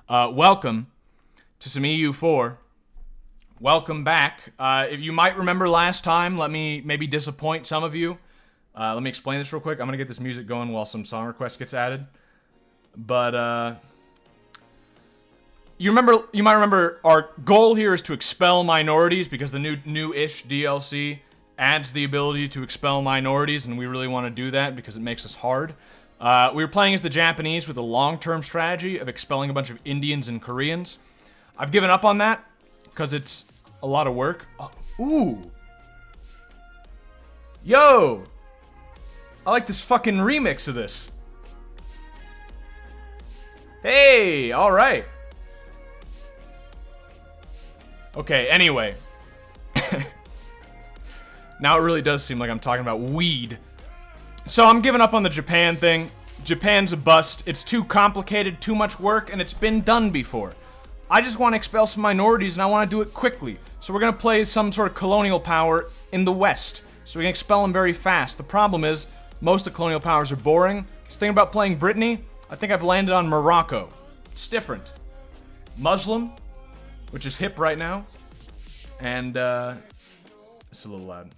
Welcome to some EU4. Welcome back. If you might remember last time, let me maybe disappoint some of you. Let me explain this real quick. I'm gonna get this music going while some song request gets added. But you might remember our goal here is to expel minorities because the new-ish DLC adds the ability to expel minorities, and we really want to do that because it makes us hard. We were playing as the Japanese with a long-term strategy of expelling a bunch of Indians and Koreans. I've given up on that because it's a lot of work. Oh, ooh. Yo! I like this fucking remix of this. Hey, alright. Okay, anyway. Now it really does seem like I'm talking about weed. So I'm giving up on the Japan thing. Japan's a bust. It's too complicated, too much work, and it's been done before. I just want to expel some minorities, and I want to do it quickly. So we're going to play some sort of colonial power in the West. So we can expel them very fast. The problem is, most of the colonial powers are boring. I was thinking about playing Brittany. I think I've landed on Morocco. It's different. Muslim, which is hip right now. And, it's a little loud.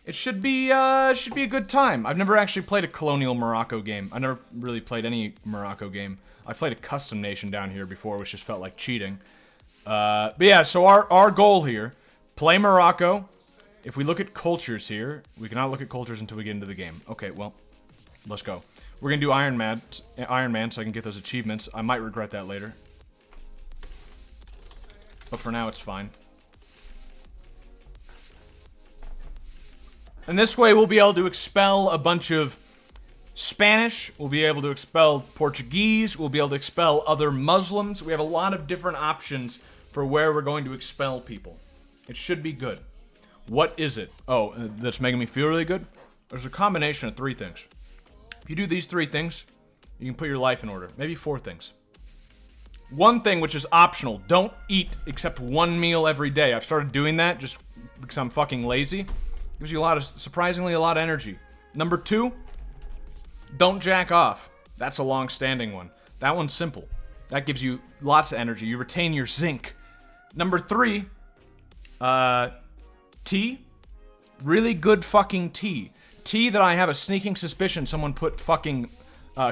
It should be a good time. I've never actually played a colonial Morocco game. I've never really played any Morocco game. I played a custom nation down here before, which just felt like cheating. But yeah, so our goal here, play Morocco. If we look at cultures here, we cannot look at cultures until we get into the game. Okay, well, let's go. We're gonna do Iron Man so I can get those achievements. I might regret that later. But for now, it's fine. And this way, we'll be able to expel a bunch of Spanish. We'll be able to expel Portuguese. We'll be able to expel other Muslims. We have a lot of different options for where we're going to expel people. It should be good. What is it? Oh, that's making me feel really good? There's a combination of 3 things. If you do these 3 things, you can put your life in order. Maybe 4 things. One thing, which is optional. Don't eat except 1 meal every day. I've started doing that just because I'm fucking lazy. Gives you surprisingly a lot of energy. Number 2, don't jack off. That's a long-standing one. That one's simple. That gives you lots of energy. You retain your zinc. Number 3, tea. Really good fucking tea. Tea that I have a sneaking suspicion someone put fucking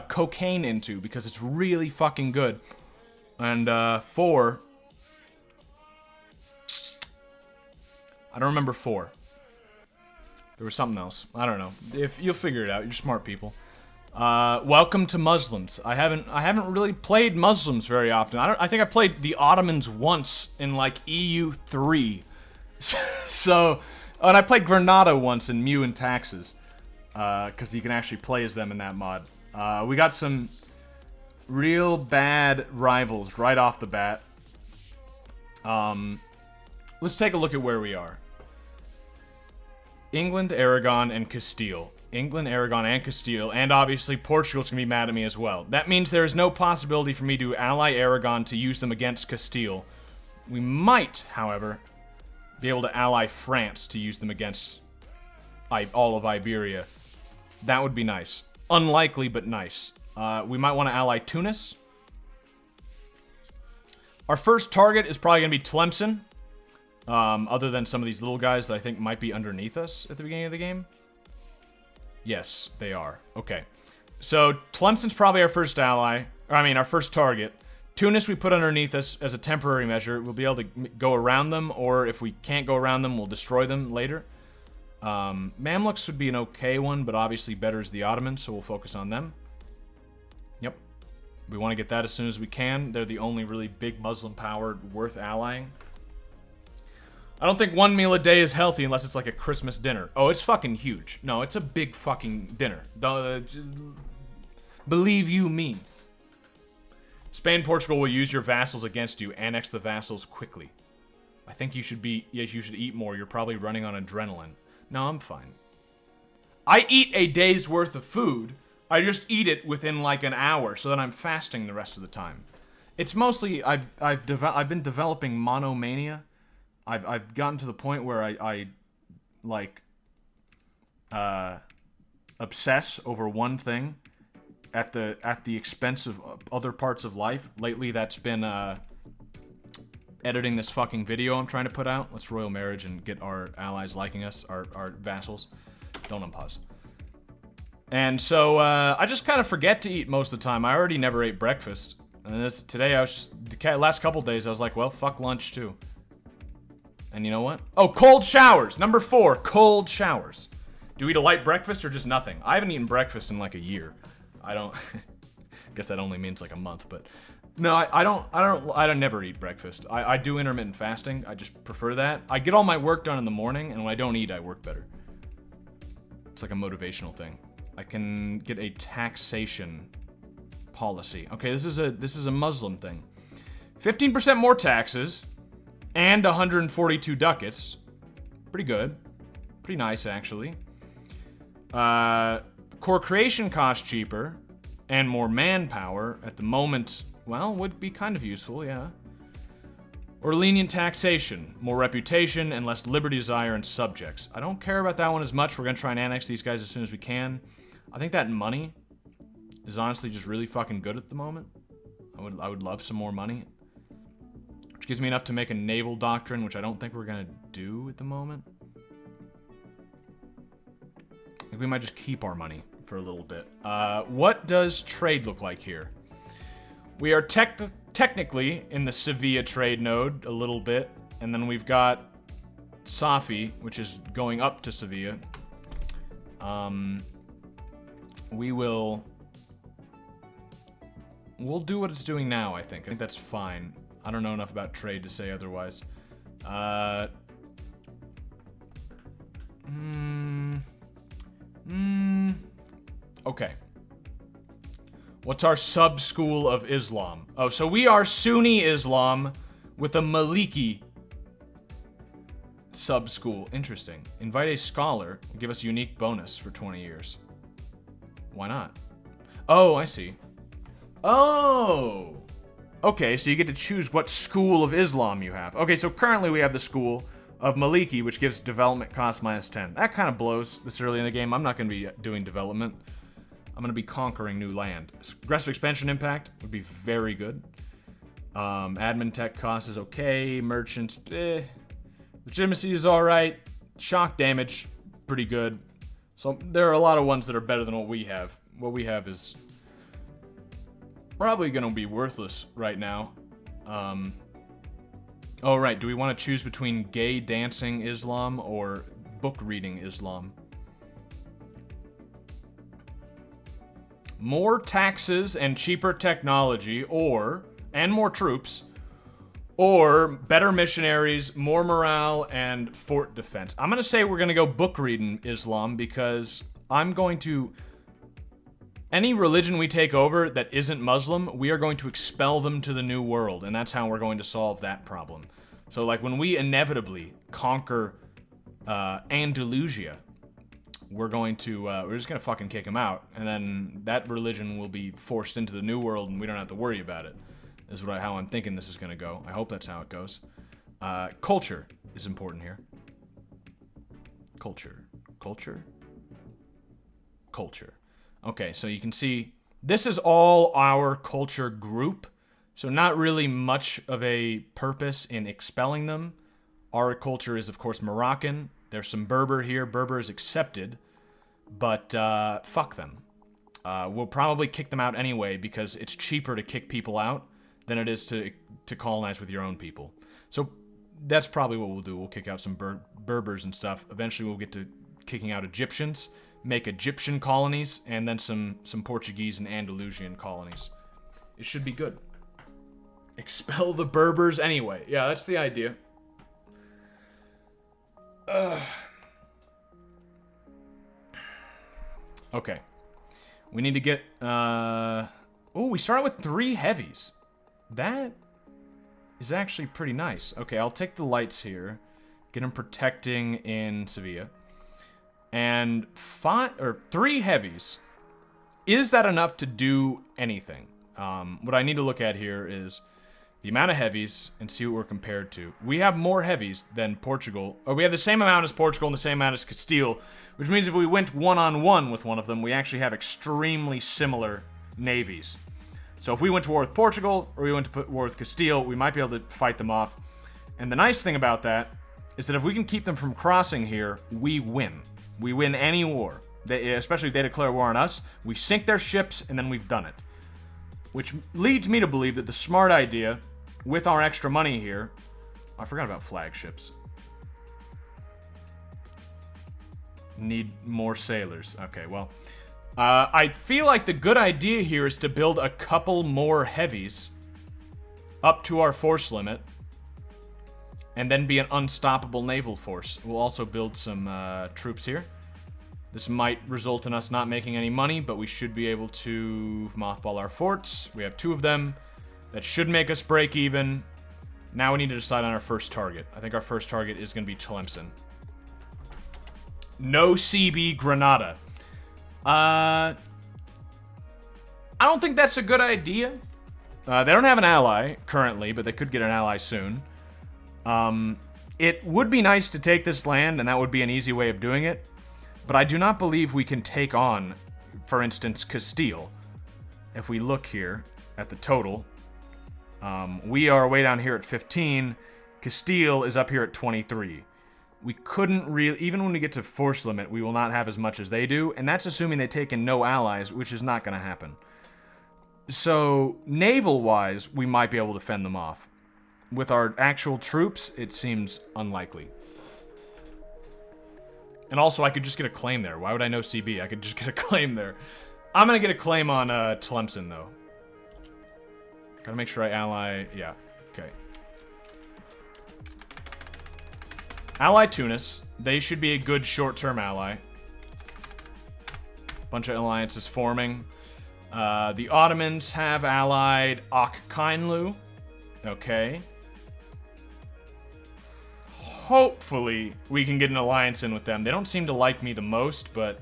cocaine into because it's really fucking good. And 4, I don't remember 4. There was something else. I don't know. If you'll figure it out, you're smart people. Welcome to Muslims. I haven't really played Muslims very often. I think I played the Ottomans once in like EU3. So, and I played Granada once in Mew and Taxes, because you can actually play as them in that mod. We got some real bad rivals right off the bat. Let's take a look at where we are. England, Aragon, and Castile. England, Aragon, and Castile, and obviously Portugal's gonna be mad at me as well. That means there is no possibility for me to ally Aragon to use them against Castile. We might, however, be able to ally France to use them against all of Iberia. That would be nice. Unlikely, but nice. We might want to ally Tunis. Our first target is probably gonna be Tlemcen. Other than some of these little guys that I think might be underneath us at the beginning of the game. Yes, they are. Okay. So, Tlemcen's probably our first ally. Or, I mean, our first target. Tunis we put underneath us as a temporary measure. We'll be able to go around them, or if we can't go around them, we'll destroy them later. Mamluks would be an okay one, but obviously better is the Ottomans, so we'll focus on them. Yep. We want to get that as soon as we can. They're the only really big Muslim power worth allying. I don't think 1 meal a day is healthy unless it's like a Christmas dinner. Oh, it's fucking huge. No, it's a big fucking dinner. Believe you me. Spain and Portugal will use your vassals against you. Annex the vassals quickly. I think you should yes, you should eat more. You're probably running on adrenaline. No, I'm fine. I eat a day's worth of food. I just eat it within like an hour, so then I'm fasting the rest of the time. It's mostly, I've been developing monomania. I've gotten to the point where I obsess over one thing at the expense of other parts of life. Lately, that's been editing this fucking video I'm trying to put out. Let's royal marriage and get our allies liking us, our vassals. Don't unpause. And so I just kind of forget to eat most of the time. I already never ate breakfast. And today, the last couple days, I was like, well, fuck lunch too. And you know what? Oh, cold showers. Number 4, cold showers. Do we eat a light breakfast or just nothing? I haven't eaten breakfast in like a year. I don't. Guess that only means like a month, but no, I don't never eat breakfast. I do intermittent fasting. I just prefer that. I get all my work done in the morning, and when I don't eat, I work better. It's like a motivational thing. I can get a taxation policy. Okay, this is a Muslim thing. 15% more taxes and 142 ducats. Pretty good. Pretty nice, actually. Core creation costs cheaper and more manpower at the moment. Well, would be kind of useful, yeah. Or lenient taxation, more reputation and less liberty desire in subjects. I don't care about that one as much. We're gonna try and annex these guys as soon as we can. I think that money is honestly just really fucking good at the moment. I would love some more money. Which gives me enough to make a naval doctrine, which I don't think we're gonna do at the moment. I think we might just keep our money for a little bit. What does trade look like here? We are technically in the Sevilla trade node a little bit, and then we've got Safi, which is going up to Sevilla. We'll do what it's doing now, I think. I think that's fine. I don't know enough about trade to say otherwise. Okay. What's our sub-school of Islam? Oh, so we are Sunni Islam with a Maliki sub-school. Interesting. Invite a scholar. Give us a unique bonus for 20 years. Why not? Oh, I see. Oh! Okay, so you get to choose what school of Islam you have. Okay, so currently we have the school of Maliki, which gives development cost -10. That kind of blows this early in the game. I'm not going to be doing development. I'm going to be conquering new land. Aggressive expansion impact would be very good. Admin tech cost is okay. Merchants, legitimacy is alright. Shock damage, pretty good. So there are a lot of ones that are better than what we have. What we have is probably going to be worthless right now. Oh, right. Do we want to choose between gay dancing Islam or book reading Islam? More taxes and cheaper technology, and more troops, or better missionaries, more morale, and fort defense. I'm going to say we're going to go book reading Islam because I'm going to... Any religion we take over that isn't Muslim, we are going to expel them to the New World, and that's how we're going to solve that problem. So, like, when we inevitably conquer Andalusia, we're just gonna fucking kick them out, and then that religion will be forced into the New World, and we don't have to worry about it. Is how I'm thinking this is gonna go. I hope that's how it goes. Culture is important here. Culture. Okay, so you can see this is all our culture group, so not really much of a purpose in expelling them. Our culture is, of course, Moroccan. There's some Berber here. Berber is accepted, but fuck them. We'll probably kick them out anyway because it's cheaper to kick people out than it is to colonize with your own people. So that's probably what we'll do. We'll kick out some Berbers and stuff. Eventually we'll get to kicking out Egyptians, make Egyptian colonies, and then some Portuguese and Andalusian colonies. It should be good. Expel the Berbers anyway. Yeah, that's the idea. Okay. We need to get... Oh, we started with 3 heavies. That is actually pretty nice. Okay, I'll take the lights here. Get them protecting in Sevilla. And 3 heavies. Is that enough to do anything? What I need to look at here is the amount of heavies and see what we're compared to. We have more heavies than Portugal. Or we have the same amount as Portugal and the same amount as Castile, which means if we went one-on-one with one of them, we actually have extremely similar navies. So if we went to war with Portugal, or we went to war with Castile, we might be able to fight them off. And the nice thing about that is that if we can keep them from crossing here, we win. We win any war. Especially if they declare war on us, we sink their ships, and then we've done it. Which leads me to believe that the smart idea, with our extra money here... I forgot about flagships. Need more sailors. Okay, well... I feel like the good idea here is to build a couple more heavies up to our force limit, and then be an unstoppable naval force. We'll also build some troops here. This might result in us not making any money, but we should be able to mothball our forts. We have 2 of them. That should make us break even. Now we need to decide on our first target. I think our first target is going to be Tlemcen. No CB Granada. I don't think that's a good idea. They don't have an ally currently, but they could get an ally soon. It would be nice to take this land, and that would be an easy way of doing it. But I do not believe we can take on, for instance, Castile. If we look here at the total, we are way down here at 15. Castile is up here at 23. We couldn't really, even when we get to force limit, we will not have as much as they do, and that's assuming they take in no allies, which is not going to happen. So, naval-wise, we might be able to fend them off. With our actual troops, it seems unlikely. And also, I could just get a claim there. Why would I know CB? I could just get a claim there. I'm going to get a claim on Tlemcen, though. Gotta make sure I ally... Yeah, okay. Ally Tunis. They should be a good short-term ally. Bunch of alliances forming. The Ottomans have allied Akkainlu. Okay. Hopefully, we can get an alliance in with them. They don't seem to like me the most, but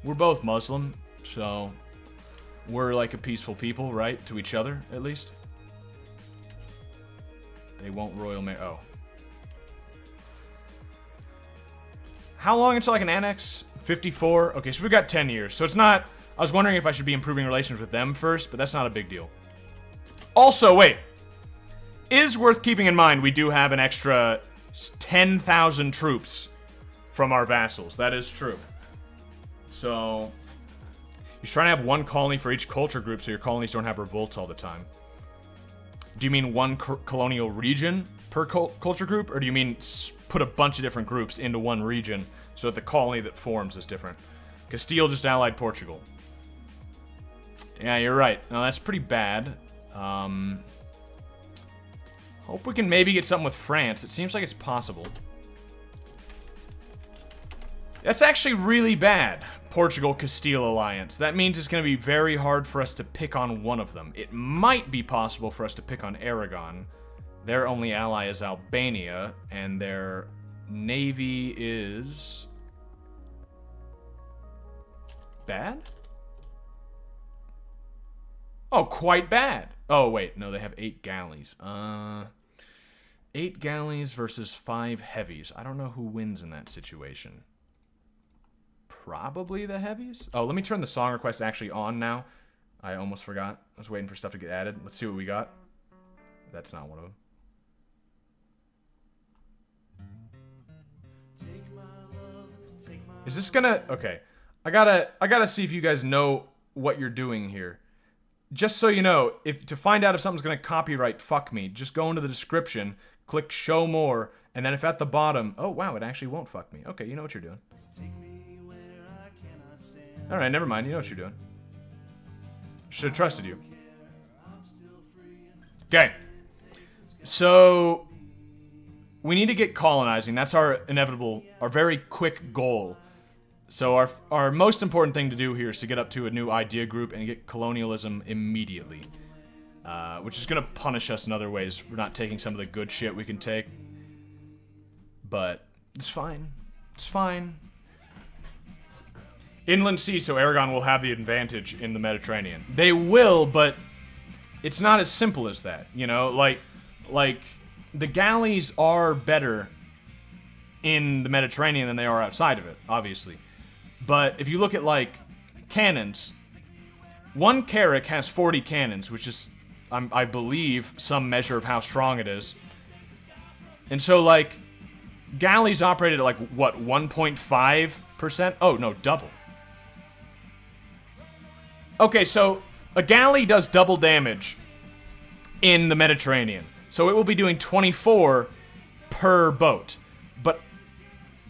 we're both Muslim, so we're like a peaceful people, right? To each other, at least. They won't royal marry. Oh. How long until I can annex? 54? Okay, so we got 10 years. So it's not... I was wondering if I should be improving relations with them first, but that's not a big deal. Also, wait. Is worth keeping in mind we do have an extra 10,000 troops from our vassals. That is true. So... You're trying to have one colony for each culture group so your colonies don't have revolts all the time. Do you mean one colonial region per culture group? Or do you mean put a bunch of different groups into one region so that the colony that forms is different? Castile just allied Portugal. Yeah, you're right. No, that's pretty bad. Hope we can maybe get something with France. It seems like it's possible. That's actually really bad. Portugal-Castile alliance. That means it's going to be very hard for us to pick on one of them. It might be possible for us to pick on Aragon. Their only ally is Albania, and their navy is... bad? Oh, quite bad. Oh, wait. No, they have 8 galleys. 8 galleys versus 5 heavies. I don't know who wins in that situation. Probably the heavies? Oh, let me turn the song request actually on now. I almost forgot. I was waiting for stuff to get added. Let's see what we got. That's not one of them. Is this gonna... Okay. I gotta see if you guys know what you're doing here. Just so you know, to find out if something's gonna copyright fuck me, just go into the description, click show more, and then if at the bottom... Oh, wow, it actually won't fuck me. Okay, you know what you're doing. Alright, never mind. You know what you're doing. Should have trusted you. Okay. So, we need to get colonizing. That's our inevitable, our very quick goal. So our most important thing to do here is to get up to a new idea group and get colonialism immediately. Which is going to punish us in other ways. We're not taking some of the good shit we can take. But, it's fine. It's fine. Inland sea, so Aragon will have the advantage in the Mediterranean. They will, but it's not as simple as that, you know? Like, the galleys are better in the Mediterranean than they are outside of it, obviously. But if you look at, like, cannons, One carrack has 40 cannons, which is, I believe, some measure of how strong it is. And so, like, galleys operated at, like, what, 1.5%? Oh, no, double. Okay, so a galley does double damage in the Mediterranean. So it will be doing 24 per boat. But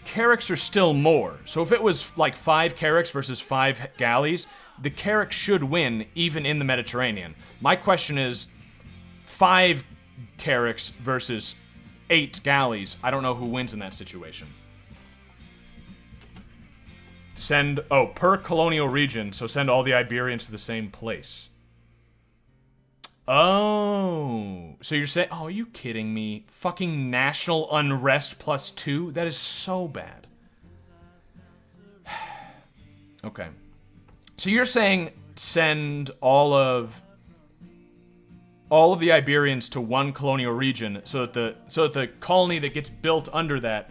carracks are still more. So if it was like 5 carracks versus 5 galleys, the carrack should win even in the Mediterranean. My question is 5 carracks versus 8 galleys. I don't know who wins in that situation. Send, oh, per colonial region, so send all the Iberians to the same place. Oh, so you're saying, oh, are you kidding me? Fucking national unrest +2? That is so bad. Okay. So you're saying send all of the Iberians to one colonial region so that the colony that gets built under that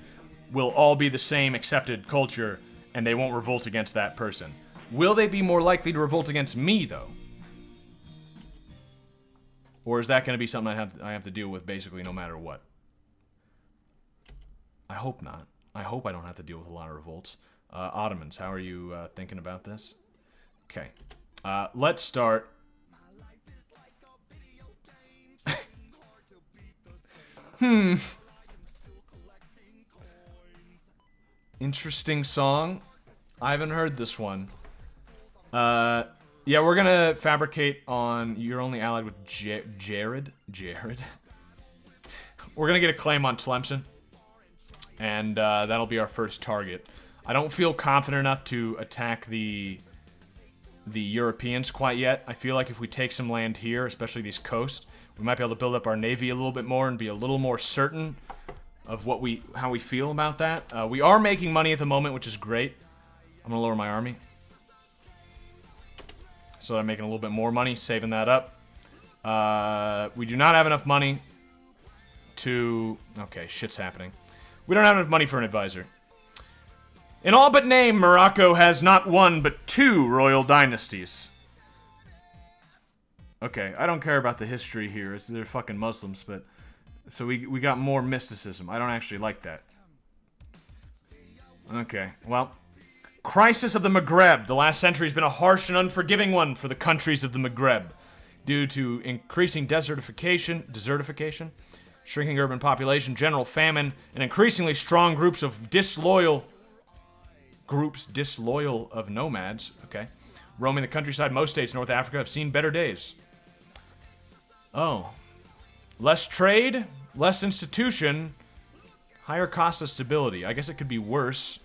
will all be the same accepted culture and they won't revolt against that person. Will they be more likely to revolt against me, though? Or is that going to be something I have to deal with basically no matter what? I hope not. I hope I don't have to deal with a lot of revolts. Ottomans, how are you thinking about this? Okay. Let's start. Interesting song. I haven't heard this one. Yeah, we're gonna fabricate on You're Only Allied with Jared? Jared? We're gonna get a claim on Tlemcen. And that'll be our first target. I don't feel confident enough to attack the Europeans quite yet. I feel like if we take some land here, especially these coasts, we might be able to build up our navy a little bit more and be a little more certain of how we feel about that. We are making money at the moment, which is great. I'm gonna lower my army. So I'm making a little bit more money, saving that up. We do not have enough money to... Okay, shit's happening. We don't have enough money for an advisor. In all but name, Morocco has not one, but 2 royal dynasties. Okay, I don't care about the history here. They're fucking Muslims, but... So we got more mysticism. I don't actually like that. Okay, well... Crisis of the Maghreb. The last century has been a harsh and unforgiving one for the countries of the Maghreb. Due to increasing desertification, shrinking urban population, general famine, and increasingly strong groups disloyal of nomads, okay, roaming the countryside. Most states in North Africa have seen better days. Oh. Less trade, less institution, higher cost of stability. I guess it could be worse.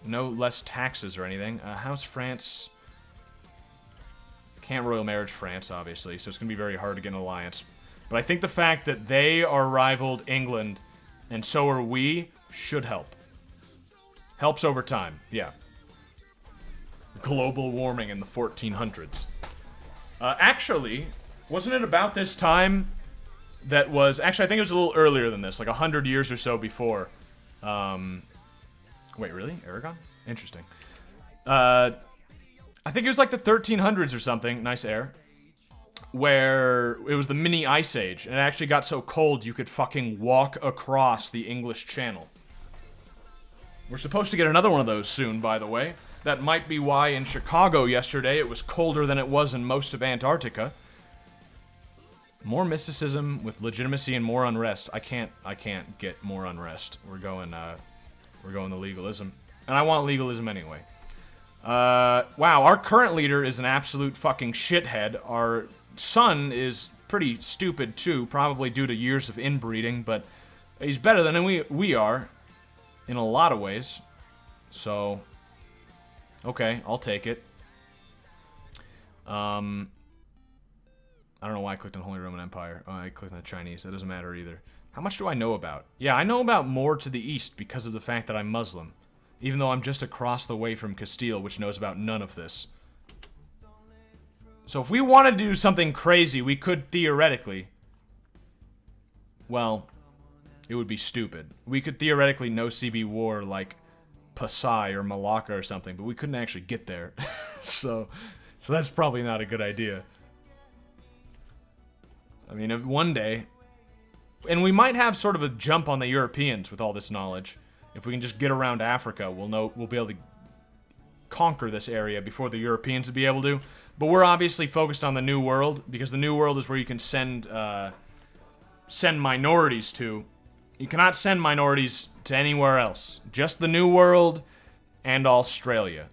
No less taxes or anything. How's France? Can't royal marriage France, obviously, so it's going to be very hard to get an alliance. But I think the fact that they are rivaled England, and so are we, should help. Helps over time, yeah. Global warming in the 1400s. Actually, wasn't it about this time that was... Actually, I think it was a little earlier than this, like 100 years or so before. Wait, really? Aragon? Interesting. I think it was like the 1300s or something. Nice air. Where it was the mini ice age, and it actually got so cold you could fucking walk across the English Channel. We're supposed to get another one of those soon, by the way. That might be why in Chicago yesterday it was colder than it was in most of Antarctica. More mysticism with legitimacy and more unrest. I can't get more unrest. We're going the legalism. And I want legalism anyway. Wow, our current leader is an absolute fucking shithead. Our son is pretty stupid too, probably due to years of inbreeding, but he's better than we are in a lot of ways. So, okay, I'll take it. I don't know why I clicked on Holy Roman Empire. Oh, I clicked on the Chinese. That doesn't matter either. How much do I know about? Yeah, I know about more to the east because of the fact that I'm Muslim. Even though I'm just across the way from Castile, which knows about none of this. So if we wanted to do something crazy, we could theoretically... Well, it would be stupid. We could theoretically no CB war like Pasai or Malacca or something, but we couldn't actually get there. So, So that's probably not a good idea. I mean, one day... And we might have sort of a jump on the Europeans with all this knowledge. If we can just get around Africa, we'll be able to conquer this area before the Europeans would be able to. But we're obviously focused on the New World, because the New World is where you can send minorities to. You cannot send minorities to anywhere else. Just the New World and Australia.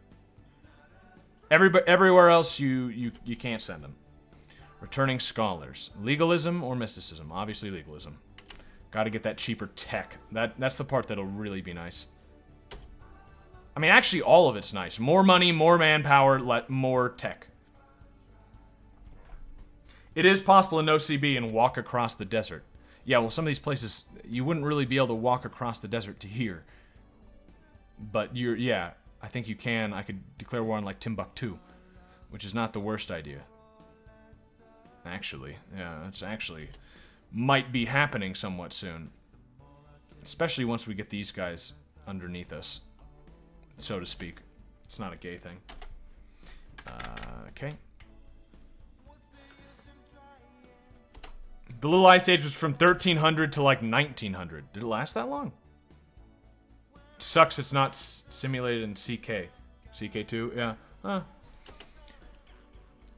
Everywhere else, you can't send them. Returning scholars. Legalism or mysticism? Obviously legalism. Gotta get that cheaper tech. That's the part that'll really be nice. I mean, actually, all of it's nice. More money, more manpower, more tech. It is possible to know CB and walk across the desert. Yeah, well, some of these places, you wouldn't really be able to walk across the desert to here. But yeah, I think you can. I could declare war on, like, Timbuktu, which is not the worst idea. Actually, yeah, that's actually might be happening somewhat soon. Especially once we get these guys underneath us, so to speak. It's not a gay thing. Okay. The Little Ice Age was from 1300 to like 1900. Did it last that long? Sucks it's not simulated in CK. CK2, yeah. Huh.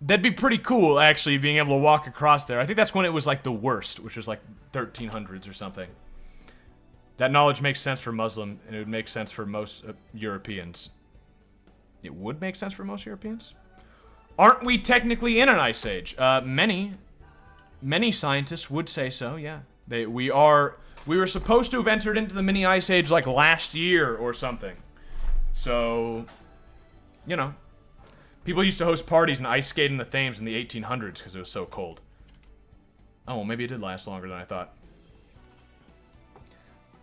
That'd be pretty cool, actually, being able to walk across there. I think that's when it was, like, the worst, which was, like, 1300s or something. That knowledge makes sense for Muslim, and it would make sense for most Europeans. It would make sense for most Europeans? Aren't we technically in an ice age? Many scientists would say so, yeah. We were supposed to have entered into the mini ice age, like, last year or something. So, you know. People used to host parties and ice skate in the Thames in the 1800s because it was so cold. Oh, well, maybe it did last longer than I thought.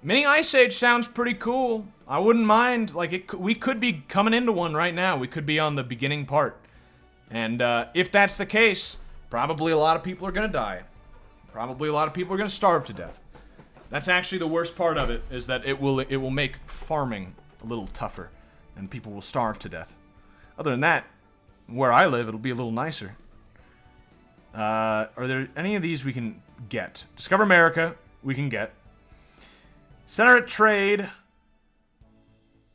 Mini Ice Age sounds pretty cool. I wouldn't mind. Like, we could be coming into one right now. We could be on the beginning part. And if that's the case, probably a lot of people are going to die. Probably a lot of people are going to starve to death. That's actually the worst part of it, is that it will make farming a little tougher, and people will starve to death. Other than that, where I live, it'll be a little nicer. Are there any of these we can get? Discover America, we can get. Center at trade,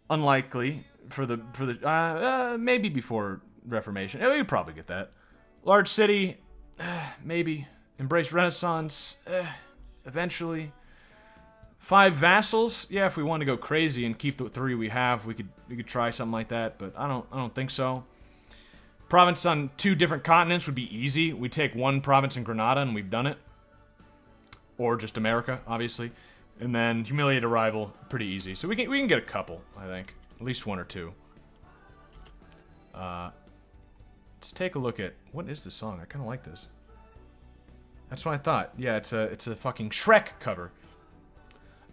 unlikely for the maybe before Reformation. We could probably get that. Large city, maybe. Embrace Renaissance, eventually. 5 vassals, yeah. If we want to go crazy and keep the 3 we have, we could try something like that. But I don't think so. Province on 2 different continents would be easy. We take 1 province in Granada and we've done it. Or just America, obviously. And then humiliate a rival, pretty easy. So we can get a couple, I think. At least 1 or 2. Let's take a look at... What is this song? I kind of like this. That's what I thought. Yeah, it's a fucking Shrek cover.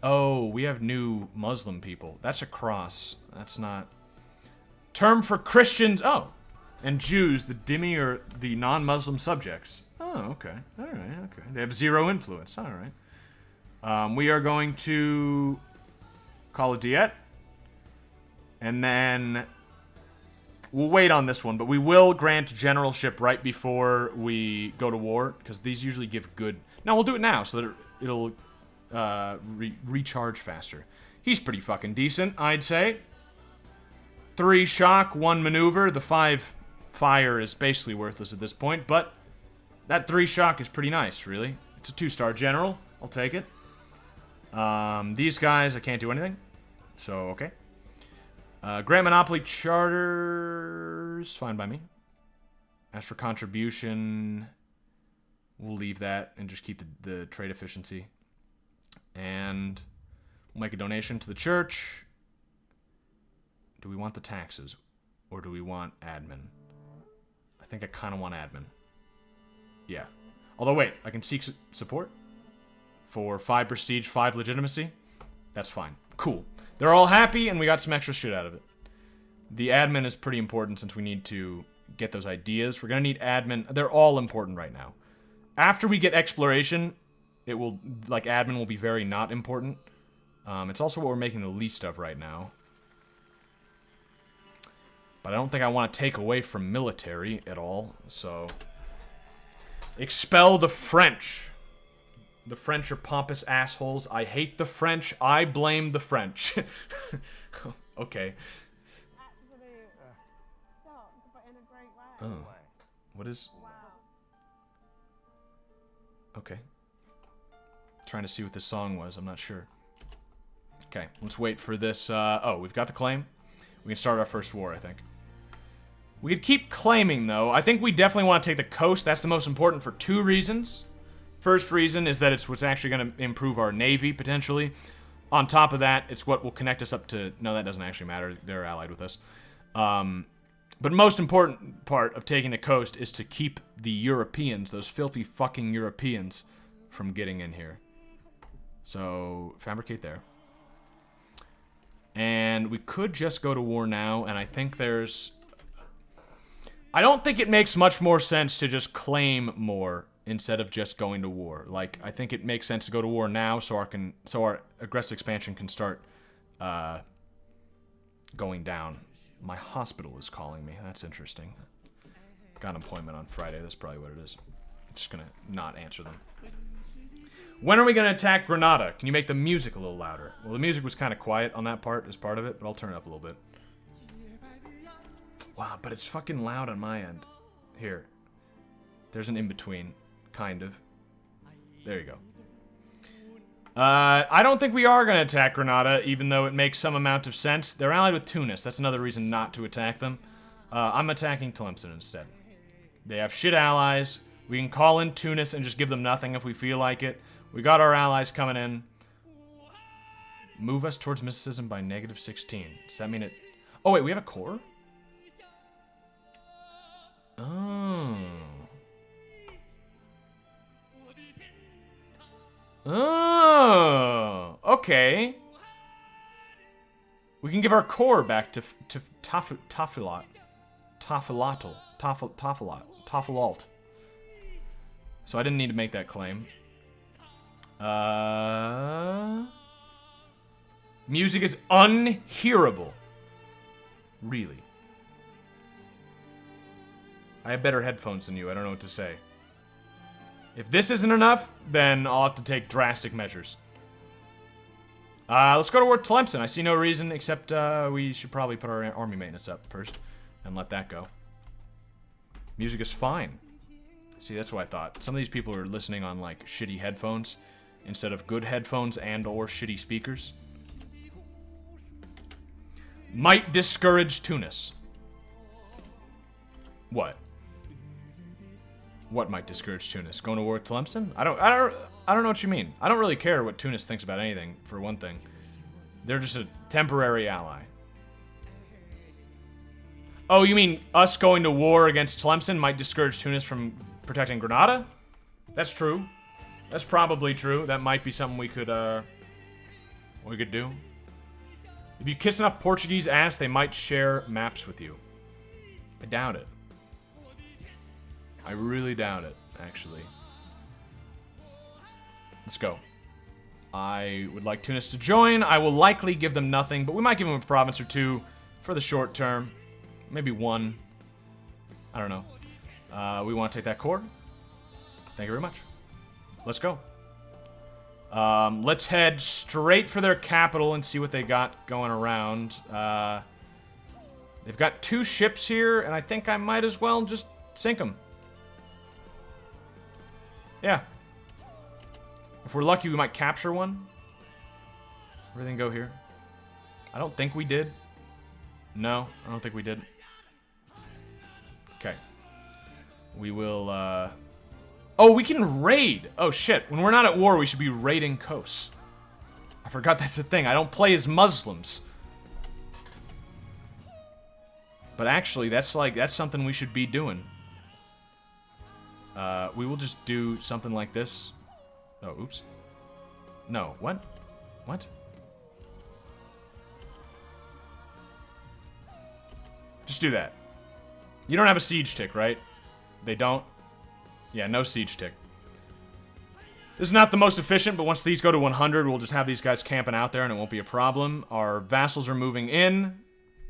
Oh, we have new Muslim people. That's a cross. That's not... Term for Christians... Oh. And Jews, the dhimmi or the non-Muslim subjects. Oh, okay. Alright, okay. They have 0 influence. Alright. We are going to call a diet. And then we'll wait on this one, but we will grant generalship right before we go to war, because these usually give good... No, we'll do it now, so that it'll recharge faster. He's pretty fucking decent, I'd say. 3 shock, 1 maneuver. The 5 fire is basically worthless at this point, but that 3 shock is pretty nice, really. It's a 2-star general. I'll take it. These guys, I can't do anything. So, okay. Grant Monopoly Charters, fine by me. As for contribution, we'll leave that and just keep the trade efficiency. And we'll make a donation to the church. Do we want the taxes? Or do we want admin? I think I kind of want admin. Yeah. Although, wait, I can seek support for 5 prestige, 5 legitimacy. That's fine. Cool. They're all happy, and we got some extra shit out of it. The admin is pretty important since we need to get those ideas. We're going to need admin. They're all important right now. After we get exploration, it will, like, admin will be very not important. It's also what we're making the least of right now. But I don't think I want to take away from military at all, so... Expel the French. The French are pompous assholes. I hate the French. I blame the French. Okay. Oh. What is... Okay. Trying to see what this song was. I'm not sure. Okay, let's wait for this. Oh, we've got the claim. We can start our first war, I think. We could keep claiming, though. I think we definitely want to take the coast. That's the most important for 2 reasons. First reason is that it's what's actually going to improve our navy, potentially. On top of that, it's what will connect us up to... No, that doesn't actually matter. They're allied with us. But most important part of taking the coast is to keep the Europeans, those filthy fucking Europeans, from getting in here. So, fabricate there. And we could just go to war now, and I think there's... I don't think it makes much more sense to just claim more instead of just going to war. Like, I think it makes sense to go to war now so our aggressive expansion can start going down. My hospital is calling me. That's interesting. Got an appointment on Friday. That's probably what it is. I'm just gonna not answer them. When are we gonna attack Granada? Can you make the music a little louder? Well, the music was kind of quiet on that part as part of it, but I'll turn it up a little bit. Wow, but it's fucking loud on my end. Here. There's an in-between. Kind of. There you go. I don't think we are going to attack Granada, even though it makes some amount of sense. They're allied with Tunis. That's another reason not to attack them. I'm attacking Tlemcen instead. They have shit allies. We can call in Tunis and just give them nothing if we feel like it. We got our allies coming in. Move us towards mysticism by -16. Does that mean it... Oh, wait, we have a core? Oh. Oh. Okay. We can give our core back to Tafilat. Tafilalt. So I didn't need to make that claim. Music is unhearable. Really. I have better headphones than you. I don't know what to say. If this isn't enough, then I'll have to take drastic measures. Let's go to war with Tlemcen. I see no reason except we should probably put our army maintenance up first and let that go. Music is fine. See, that's what I thought. Some of these people are listening on, like, shitty headphones instead of good headphones and or shitty speakers. Might discourage Tunis. What? What might discourage Tunis? Going to war with Tlemcen? I don't know what you mean. I don't really care what Tunis thinks about anything, for one thing. They're just a temporary ally. Oh, you mean us going to war against Tlemcen might discourage Tunis from protecting Granada? That's true. That's probably true. That might be something we could do. If you kiss enough Portuguese ass, they might share maps with you. I doubt it. I really doubt it, actually. Let's go. I would like Tunis to join. I will likely give them nothing, but we might give them a province or 2 for the short term. Maybe 1. I don't know. We want to take that core. Thank you very much. Let's go. Let's head straight for their capital and see what they got going around. They've got 2 ships here, and I think I might as well just sink them. Yeah. If we're lucky, we might capture one. Everything go here. I don't think we did. No, I don't think we did. Okay. We will, Oh, we can raid! Oh, shit. When we're not at war, we should be raiding coasts. I forgot that's a thing. I don't play as Muslims. But actually, that's something we should be doing. We will just do something like this. Oh, oops. No, what? What? Just do that. You don't have a siege tick, right? They don't? Yeah, no siege tick. This is not the most efficient, but once these go to 100, we'll just have these guys camping out there and it won't be a problem. Our vassals are moving in.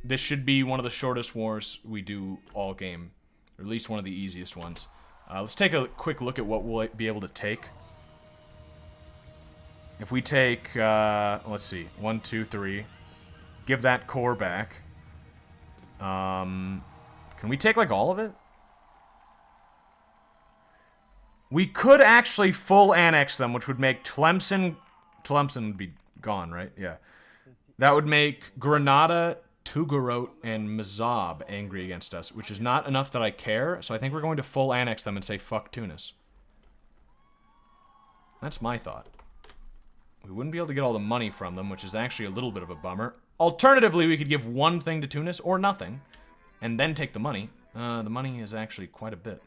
This should be one of the shortest wars we do all game. Or at least one of the easiest ones. Let's take a quick look at what we'll be able to take. If we take, let's see, 1, 2, 3. Give that core back. Can we take, like, all of it? We could actually full annex them, which would make Tlemcen... Tlemcen would be gone, right? Yeah. That would make Granada, Tugarot, and Mazab angry against us, which is not enough that I care, so I think we're going to full annex them and say, fuck Tunis. That's my thought. We wouldn't be able to get all the money from them, which is actually a little bit of a bummer. Alternatively, we could give one thing to Tunis, or nothing, and then take the money. The money is actually quite a bit.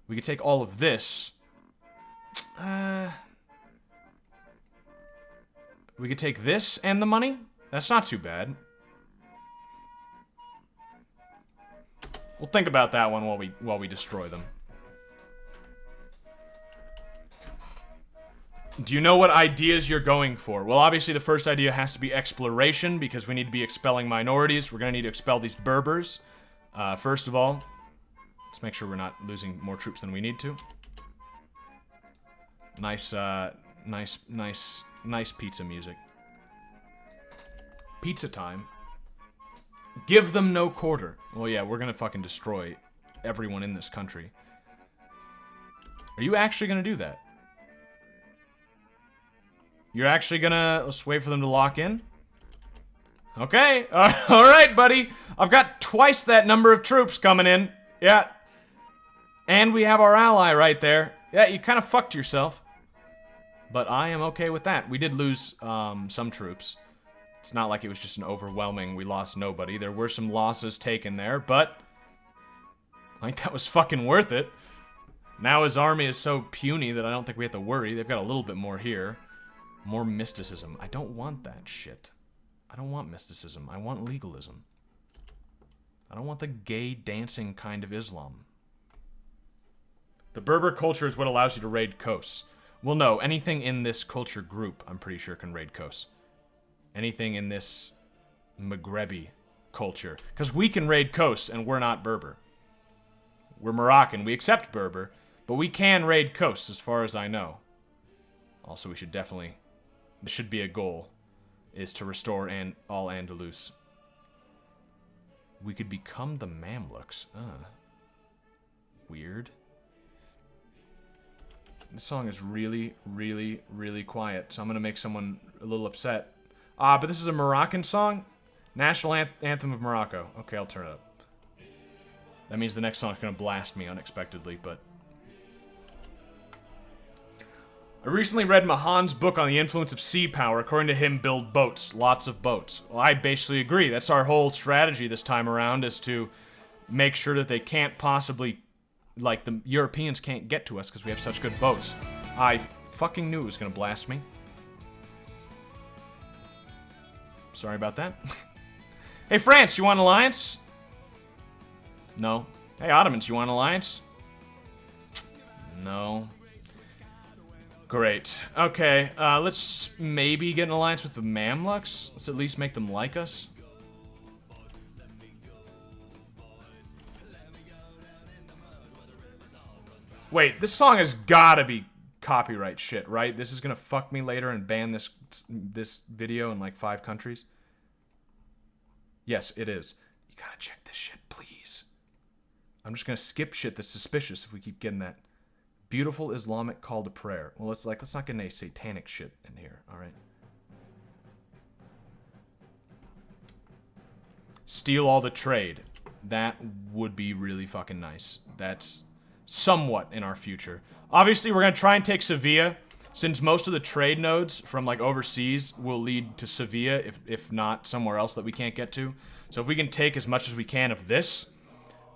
We could take all of this. We could take this and the money? That's not too bad. We'll think about that one while we destroy them. Do you know what ideas you're going for? Well, obviously the first idea has to be exploration, because we need to be expelling minorities. We're going to need to expel these Berbers. First of all, let's make sure we're not losing more troops than we need to. Nice pizza music. Pizza time. Give them no quarter. Well, yeah, we're gonna fucking destroy everyone in this country. Are you actually gonna do that? You're actually gonna... Let's wait for them to lock in. Okay. Alright, buddy. I've got twice that number of troops coming in. Yeah. And we have our ally right there. Yeah, you kind of fucked yourself. But I am okay with that. We did lose some troops. It's not like it was just an overwhelming, we lost nobody. There were some losses taken there, but I think that was fucking worth it. Now his army is so puny that I don't think we have to worry. They've got a little bit more here. More mysticism. I don't want that shit. I don't want mysticism. I want legalism. I don't want the gay dancing kind of Islam. The Berber culture is what allows you to raid coasts. Well, no, anything in this culture group, I'm pretty sure, can raid coasts. Anything in this Maghrebi culture. Because we can raid coasts, and we're not Berber. We're Moroccan. We accept Berber, but we can raid coasts, as far as I know. Also, we should definitely... This should be a goal, is to restore all Andalus. We could become the Mamluks. Weird. This song is really, really, really quiet, so I'm gonna make someone a little upset. But this is a Moroccan song? National Anthem of Morocco. Okay, I'll turn it up. That means the next song is gonna blast me unexpectedly, but... I recently read Mahan's book on the influence of sea power. According to him, build boats. Lots of boats. Well, I basically agree. That's our whole strategy this time around, is to make sure that they can't possibly... Like, the Europeans can't get to us because we have such good boats. I fucking knew it was gonna blast me. Sorry about that. Hey, France, you want an alliance? No. Hey, Ottomans, you want an alliance? No. Great. Okay, let's maybe get an alliance with the Mamluks. Let's at least make them like us. Wait, this song has gotta be copyright shit, right? This is gonna fuck me later and ban this video in like 5 countries. Yes, it is. You gotta check this shit, please. I'm just gonna skip shit that's suspicious if we keep getting that. Beautiful Islamic call to prayer. Well, let's not get any satanic shit in here, alright? Steal all the trade. That would be really fucking nice. That's somewhat in our future. Obviously, we're gonna try and take Sevilla, since most of the trade nodes from like overseas will lead to Sevilla, if not somewhere else that we can't get to. So if we can take as much as we can of this,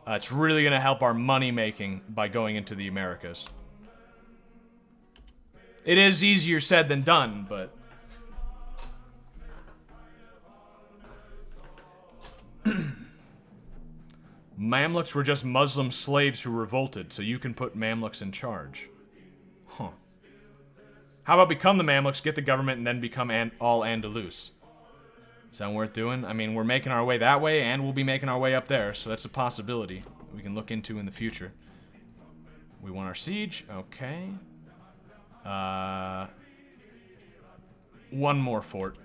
it's really gonna help our money making by going into the Americas. It is easier said than done, but... Mamluks were just Muslim slaves who revolted, so you can put Mamluks in charge. Huh. How about become the Mamluks, get the government, and then become all Andalus? Sound worth doing? I mean, we're making our way that way, and we'll be making our way up there, so that's a possibility we can look into in the future. We want our siege. Okay. One more fort.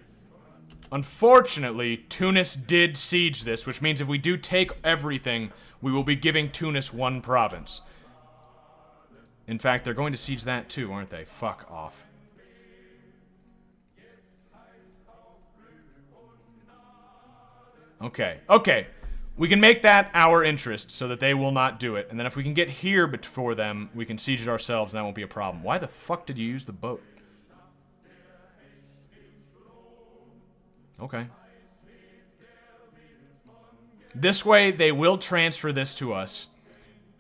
Unfortunately, Tunis did siege this, which means if we do take everything, we will be giving Tunis one province. In fact, they're going to siege that too, aren't they? Fuck off. Okay, okay. We can make that our interest so that they will not do it. And then if we can get here before them, we can siege it ourselves and that won't be a problem. Why the fuck did you use the boat? Okay. This way, they will transfer this to us.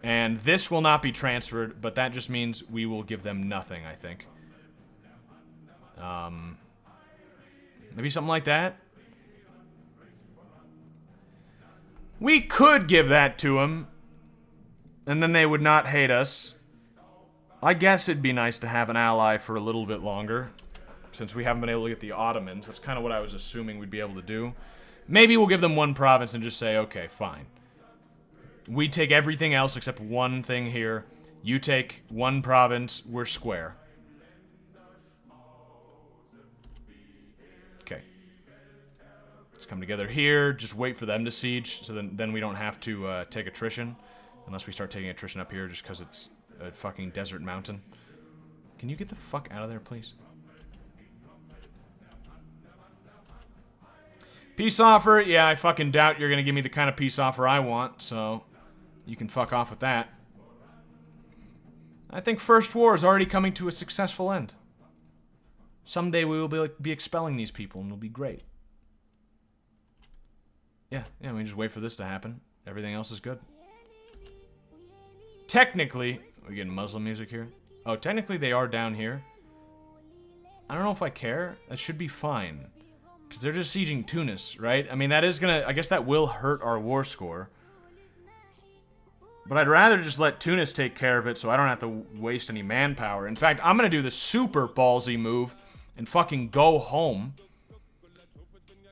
And this will not be transferred, but that just means we will give them nothing, I think. Maybe something like that? We could give that to them, and then they would not hate us. I guess it'd be nice to have an ally for a little bit longer, since we haven't been able to get the Ottomans. That's kind of what I was assuming we'd be able to do. Maybe we'll give them one province and just say, okay, fine. We take everything else except one thing here. You take one province, we're square. Okay. Let's come together here, just wait for them to siege, so then we don't have to take attrition. Unless we start taking attrition up here just because it's a fucking desert mountain. Can you get the fuck out of there, please? Peace offer? Yeah, I fucking doubt you're gonna give me the kind of peace offer I want, so you can fuck off with that. I think First War is already coming to a successful end. Someday we will be expelling these people, and it'll be great. Yeah, we just wait for this to happen. Everything else is good. Technically, we getting Muslim music here? Oh, technically they are down here. I don't know if I care. That should be fine. Because they're just sieging Tunis, right? I mean, that is gonna... I guess that will hurt our war score. But I'd rather just let Tunis take care of it so I don't have to waste any manpower. In fact, I'm gonna do the super ballsy move and fucking go home.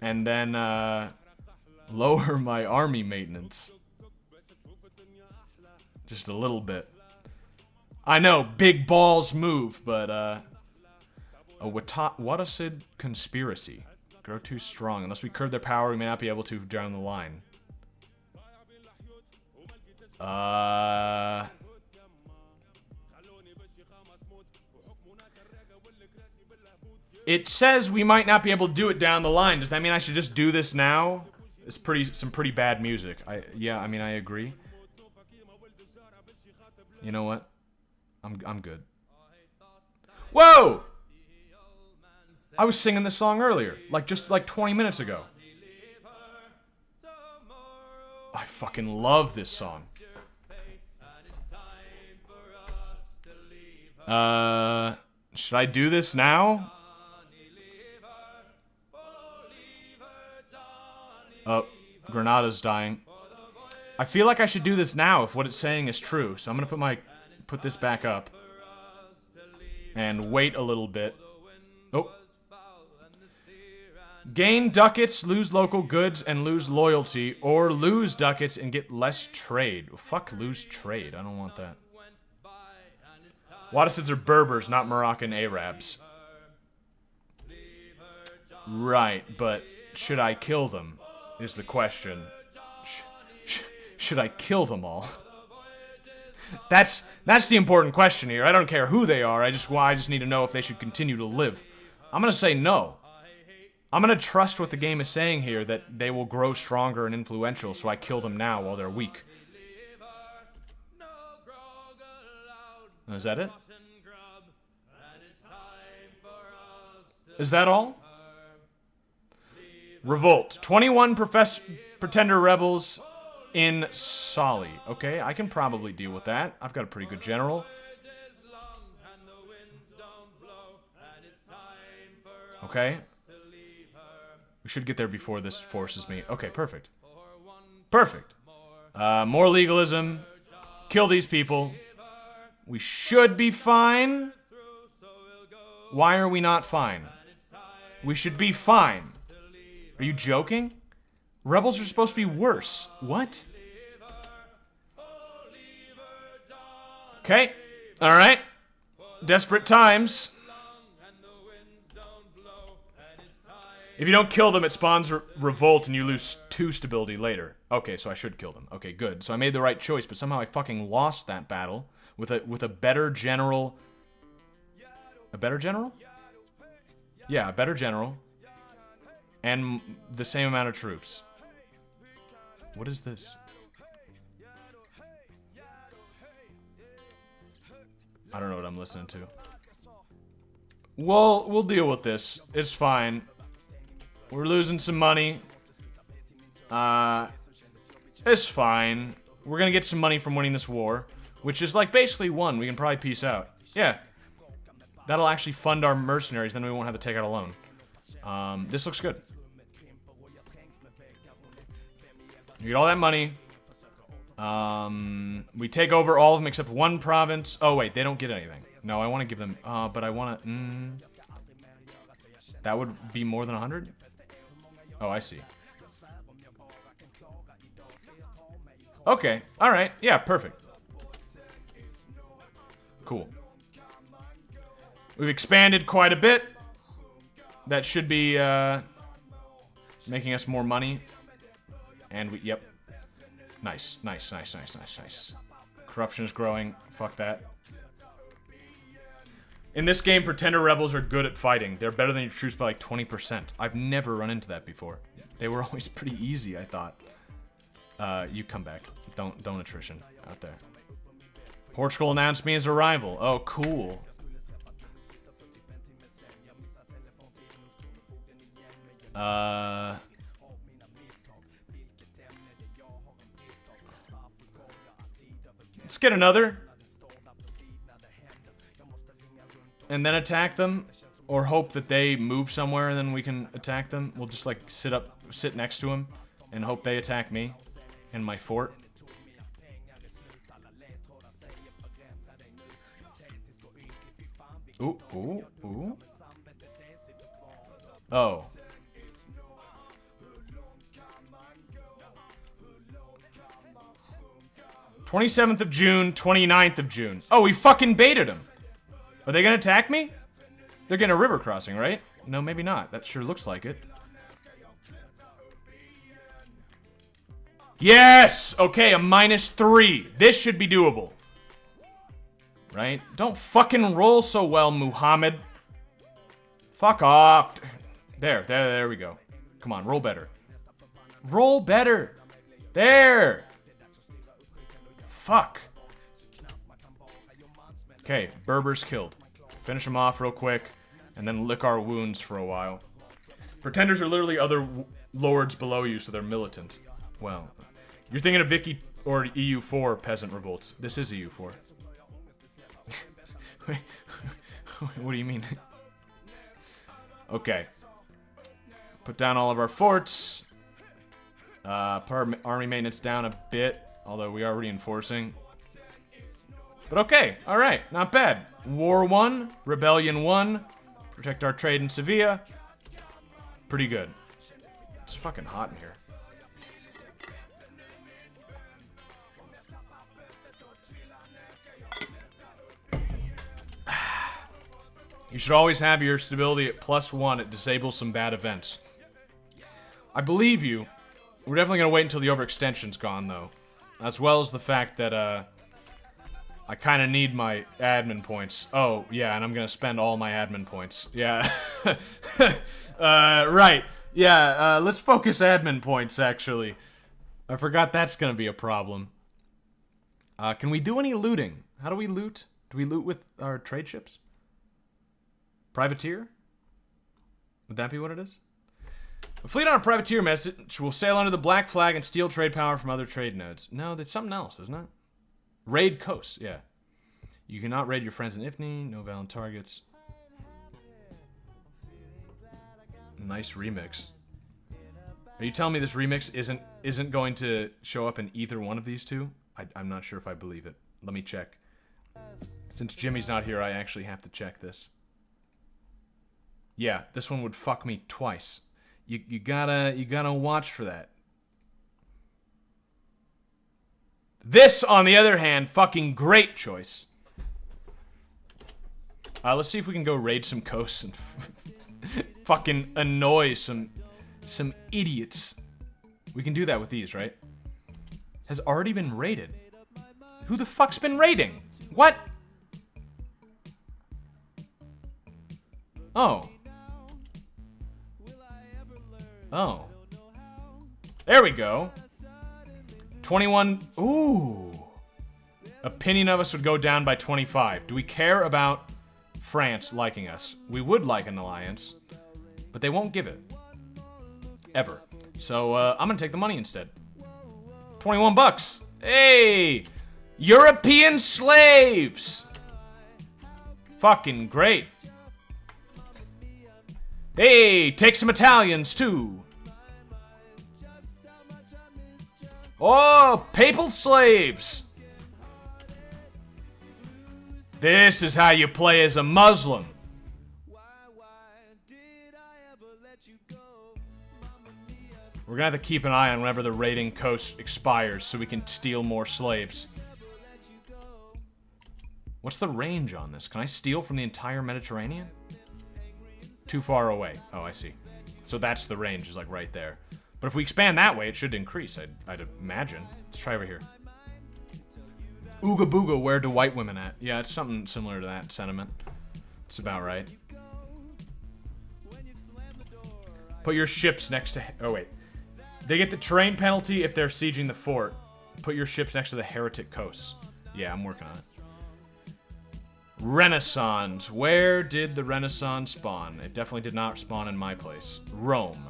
And then, lower my army maintenance. Just a little bit. I know, big balls move, but, a Wattasid conspiracy. Grow too strong. Unless we curb their power, we may not be able to down the line. It says we might not be able to do it down the line. Does that mean I should just do this now? It's some pretty bad music. Yeah, I mean, I agree. You know what? I'm good. Whoa! I was singing this song earlier, just 20 minutes ago. I fucking love this song. Should I do this now? Oh, Granada's dying. I feel like I should do this now if what it's saying is true. So I'm gonna put this back up and wait a little bit. Oh. Gain ducats, lose local goods, and lose loyalty, or lose ducats and get less trade. Fuck lose trade. I don't want that. Wattasids are Berbers, not Moroccan Arabs. Right, but should I kill them? Is the question. Should I kill them all? That's the important question here. I don't care who they are. I just need to know if they should continue to live. I'm gonna say no. I'm gonna trust what the game is saying here, that they will grow stronger and influential, so I kill them now while they're weak. Is that it? Is that all? Revolt. 21 pretender rebels in Sali. Okay, I can probably deal with that. I've got a pretty good general. Okay. We should get there before this forces me. Okay, perfect. Perfect. More legalism. Kill these people. We should be fine. Why are we not fine? We should be fine. Are you joking? Rebels are supposed to be worse. What? Okay. Alright. Desperate times. If you don't kill them, it spawns revolt and you lose 2 stability later. Okay, so I should kill them. Okay, good. So I made the right choice, but somehow I fucking lost that battle with a better general. A better general? Yeah, a better general. And the same amount of troops. What is this? I don't know what I'm listening to. Well, we'll deal with this. It's fine. We're losing some money. It's fine. We're gonna get some money from winning this war, which is like basically won. We can probably peace out. Yeah. That'll actually fund our mercenaries, then we won't have to take out a loan. This looks good. You get all that money. We take over all of them except one province. Oh, wait, they don't get anything. No, I want to give them... but I want to... that would be more than 100? Oh, I see. Okay, alright. Yeah, perfect. Cool. We've expanded quite a bit. That should be, making us more money. And we... Yep. Nice, nice, nice, nice, nice, nice. Corruption is growing. Fuck that. In this game, pretender rebels are good at fighting. They're better than your troops by like 20%. I've never run into that before. They were always pretty easy, I thought. You come back. Don't attrition out there. Portugal announced me as a rival. Oh, cool. Let's get another. And then attack them. Or hope that they move somewhere and then we can attack them. We'll just like sit next to them and hope they attack me in my fort. Ooh, ooh, ooh. Oh. '27th of June, 29th of June. Oh, we fucking baited them. Are they gonna attack me? They're getting a river crossing, right? No, maybe not. That sure looks like it. Yes! Okay, a -3. This should be doable. Right? Don't fucking roll so well, Muhammad. Fuck off. There we go. Come on, roll better. Roll better. There. Fuck. Okay, Berbers killed. Finish them off real quick, and then lick our wounds for a while. Pretenders are literally other lords below you, so they're militant. Well, you're thinking of Vicky or EU4 peasant revolts. This is EU4. Wait, what do you mean? Okay. Put down all of our forts. Put our army maintenance down a bit, although we are reinforcing. But okay, alright, not bad. War 1, Rebellion 1, protect our trade in Sevilla. Pretty good. It's fucking hot in here. You should always have your stability at +1. It disables some bad events. I believe you. We're definitely gonna wait until the overextension's gone, though. As well as the fact that, I kind of need my admin points. Oh, yeah, and I'm gonna spend all my admin points. Yeah. Right. Yeah, let's focus admin points, actually. I forgot that's gonna be a problem. Can we do any looting? How do we loot? Do we loot with our trade ships? Privateer? Would that be what it is? A fleet on a privateer message will sail under the black flag and steal trade power from other trade nodes. No, that's something else, isn't it? Raid coasts, yeah. You cannot raid your friends in Ifni. No valid targets. Nice remix. Are you telling me this remix isn't going to show up in either one of these two? I'm not sure if I believe it. Let me check. Since Jimmy's not here, I actually have to check this. Yeah, this one would fuck me twice. You gotta watch for that. This, on the other hand, fucking great choice. Let's see if we can go raid some coasts and fucking annoy some idiots. We can do that with these, right? Has already been raided. Who the fuck's been raiding? What? Oh. Oh. There we go. 21. Ooh. Opinion of us would go down by 25. Do we care about France liking us? We would like an alliance, but they won't give it. Ever. So, I'm gonna take the money instead. 21 bucks. Hey! European slaves! Fucking great. Hey, take some Italians too. Oh, papal slaves. This is how you play as a Muslim. We're gonna have to keep an eye on whenever the raiding coast expires so we can steal more slaves. What's the range on this? Can I steal from the entire Mediterranean? Too far away. Oh, I see. So that's the range, is like right there. But if we expand that way, it should increase, I'd imagine. Let's try over here. Ooga booga, where do white women at? Yeah, it's something similar to that sentiment. It's about right. Put your ships next to... Oh, wait. They get the terrain penalty if they're sieging the fort. Put your ships next to the heretic coasts. Yeah, I'm working on it. Renaissance. Where did the Renaissance spawn? It definitely did not spawn in my place. Rome.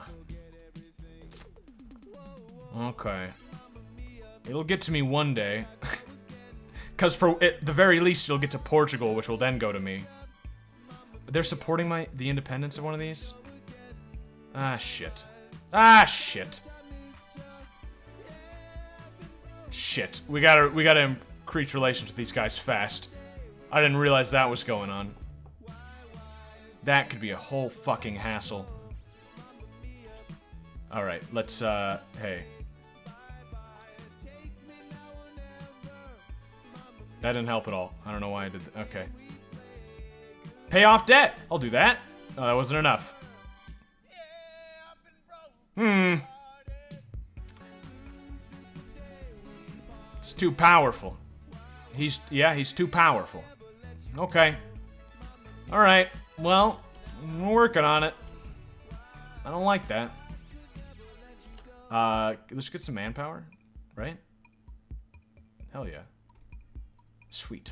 Okay. It'll get to me one day. Because for at the very least, it'll get to Portugal, which will then go to me. They're supporting the independence of one of these? Ah, shit. Ah, shit. Shit. We gotta increase relations with these guys fast. I didn't realize that was going on. That could be a whole fucking hassle. Alright, let's, hey. That didn't help at all. I don't know why I did that. Okay. Pay off debt! I'll do that. Oh, that wasn't enough. It's too powerful. He's too powerful. Okay. Alright. Well, we're working on it. I don't like that. Let's get some manpower, right? Hell yeah. Sweet.